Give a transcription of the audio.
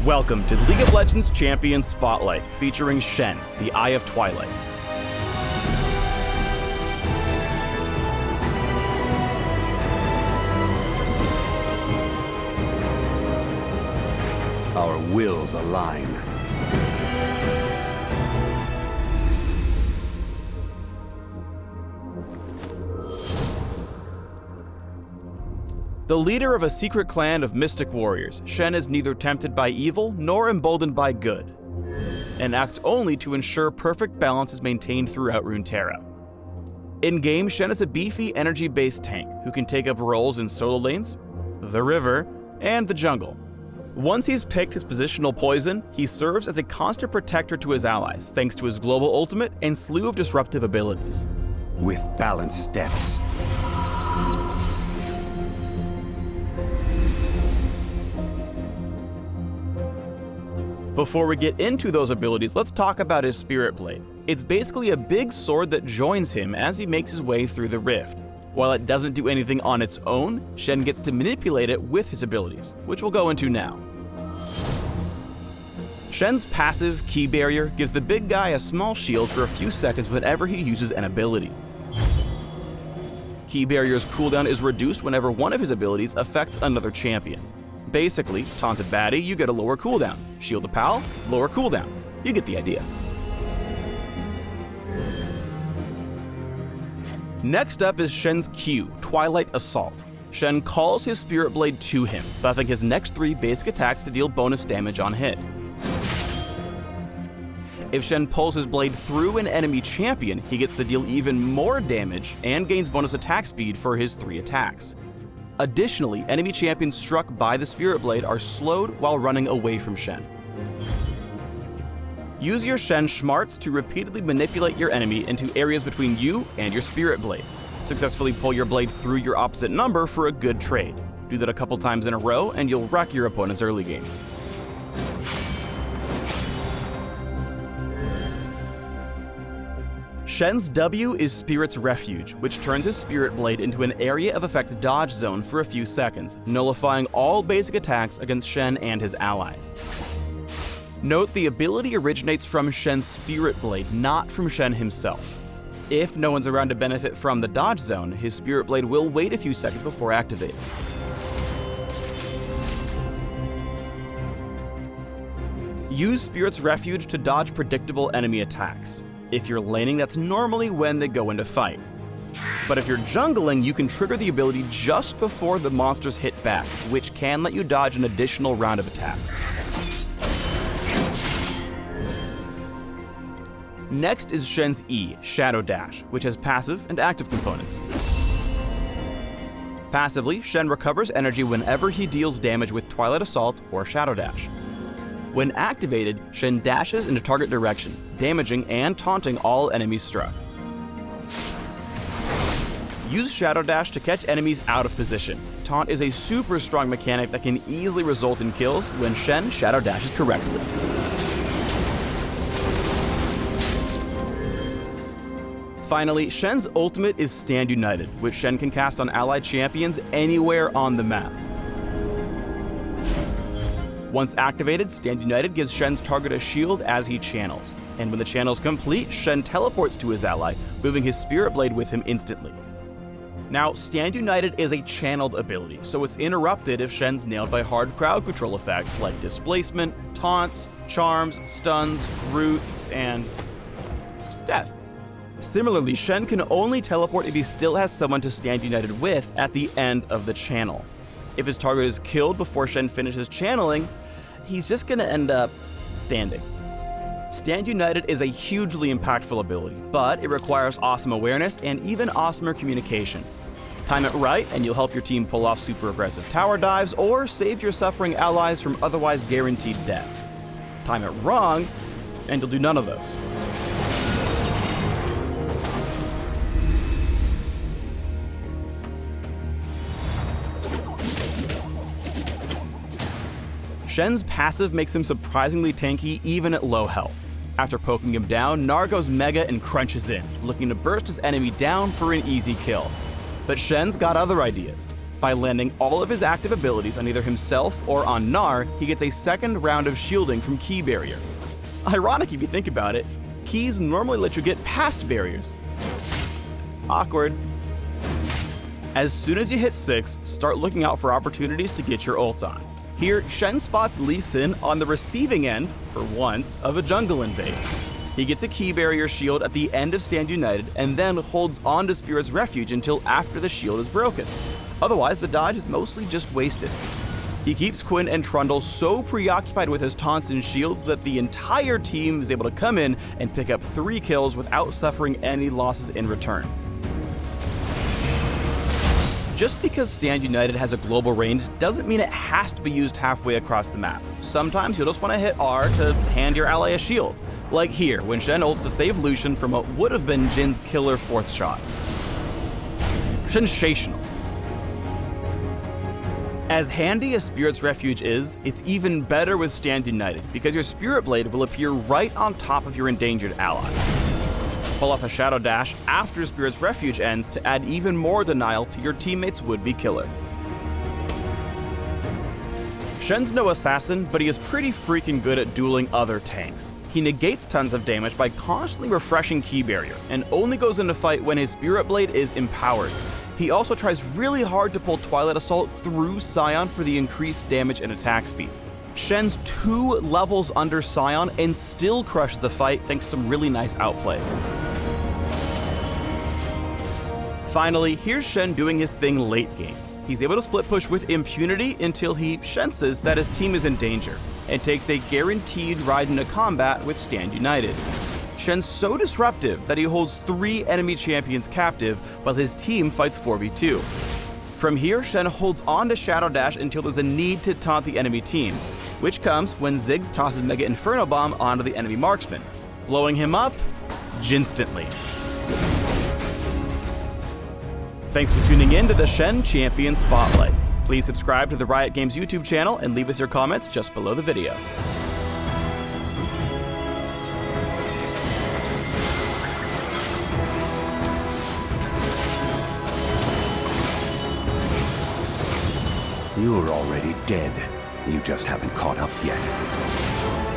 Welcome to League of Legends Champion Spotlight, featuring Shen, the Eye of Twilight. Our wills align. The leader of a secret clan of mystic warriors, Shen is neither tempted by evil nor emboldened by good, and acts only to ensure perfect balance is maintained throughout Runeterra. In-game, Shen is a beefy, energy-based tank who can take up roles in solo lanes, the river, and the jungle. Once he's picked his positional poison, he serves as a constant protector to his allies thanks to his global ultimate and slew of disruptive abilities. With balanced steps. Before we get into those abilities, let's talk about his Spirit Blade. It's basically a big sword that joins him as he makes his way through the rift. While it doesn't do anything on its own, Shen gets to manipulate it with his abilities, which we'll go into now. Shen's passive, Key Barrier, gives the big guy a small shield for a few seconds whenever he uses an ability. Key Barrier's cooldown is reduced whenever one of his abilities affects another champion. Basically, taunt a baddie, you get a lower cooldown. Shield a pal, lower cooldown. You get the idea. Next up is Shen's Q, Twilight Assault. Shen calls his Spirit Blade to him, buffing his next 3 basic attacks to deal bonus damage on hit. If Shen pulls his blade through an enemy champion, he gets to deal even more damage and gains bonus attack speed for his 3 attacks. Additionally, enemy champions struck by the Spirit Blade are slowed while running away from Shen. Use your Shen Schmarts to repeatedly manipulate your enemy into areas between you and your Spirit Blade. Successfully pull your blade through your opposite number for a good trade. Do that a couple times in a row and you'll wreck your opponent's early game. Shen's W is Spirit's Refuge, which turns his Spirit Blade into an area of effect dodge zone for a few seconds, nullifying all basic attacks against Shen and his allies. Note the ability originates from Shen's Spirit Blade, not from Shen himself. If no one's around to benefit from the dodge zone, his Spirit Blade will wait a few seconds before activating. Use Spirit's Refuge to dodge predictable enemy attacks. If you're laning, that's normally when they go into fight. But if you're jungling, you can trigger the ability just before the monsters hit back, which can let you dodge an additional round of attacks. Next is Shen's E, Shadow Dash, which has passive and active components. Passively, Shen recovers energy whenever he deals damage with Twilight Assault or Shadow Dash. When activated, Shen dashes in a target direction, damaging and taunting all enemies struck. Use Shadow Dash to catch enemies out of position. Taunt is a super strong mechanic that can easily result in kills when Shen Shadow Dashes correctly. Finally, Shen's ultimate is Stand United, which Shen can cast on allied champions anywhere on the map. Once activated, Stand United gives Shen's target a shield as he channels, and when the channel is complete, Shen teleports to his ally, moving his Spirit Blade with him instantly. Now, Stand United is a channeled ability, so it's interrupted if Shen's nailed by hard crowd control effects like displacement, taunts, charms, stuns, roots, and death. Similarly, Shen can only teleport if he still has someone to Stand United with at the end of the channel. If his target is killed before Shen finishes channeling, he's just going to end up standing. Stand United is a hugely impactful ability, but it requires awesome awareness and even awesomer communication. Time it right and you'll help your team pull off super aggressive tower dives or save your suffering allies from otherwise guaranteed death. Time it wrong and you'll do none of those. Shen's passive makes him surprisingly tanky even at low health. After poking him down, Gnar goes mega and crunches in, looking to burst his enemy down for an easy kill. But Shen's got other ideas. By landing all of his active abilities on either himself or on Gnar, he gets a second round of shielding from Key Barrier. Ironic if you think about it, keys normally let you get past barriers. Awkward. As soon as you hit 6, start looking out for opportunities to get your ult on. Here, Shen spots Lee Sin on the receiving end, for once, of a jungle invade. He gets a Key Barrier shield at the end of Stand United and then holds on to Spirit's Refuge until after the shield is broken. Otherwise, the dodge is mostly just wasted. He keeps Quinn and Trundle so preoccupied with his taunts and shields that the entire team is able to come in and pick up 3 kills without suffering any losses in return. Just because Stand United has a global range doesn't mean it has to be used halfway across the map. Sometimes you'll just want to hit R to hand your ally a shield, like here when Shen ults to save Lucian from what would have been Jin's killer 4th shot. Sensational. As handy as Spirit's Refuge is, it's even better with Stand United, because your Spirit Blade will appear right on top of your endangered ally. Pull off a Shadow Dash after Spirit's Refuge ends to add even more denial to your teammate's would-be killer. Shen's no assassin, but he is pretty freaking good at dueling other tanks. He negates tons of damage by constantly refreshing Key Barrier, and only goes into fight when his Spirit Blade is empowered. He also tries really hard to pull Twilight Assault through Scion for the increased damage and attack speed. Shen's 2 levels under Scion and still crushes the fight thanks to some really nice outplays. Finally, here's Shen doing his thing late game. He's able to split push with impunity until he senses that his team is in danger, and takes a guaranteed ride into combat with Stand United. Shen's so disruptive that he holds 3 enemy champions captive while his team fights 4v2. From here, Shen holds on to Shadow Dash until there's a need to taunt the enemy team, which comes when Ziggs tosses Mega Inferno Bomb onto the enemy marksman, blowing him up instantly. Thanks for tuning in to the Shen Champion Spotlight. Please subscribe to the Riot Games YouTube channel and leave us your comments just below the video. You're already dead. You just haven't caught up yet.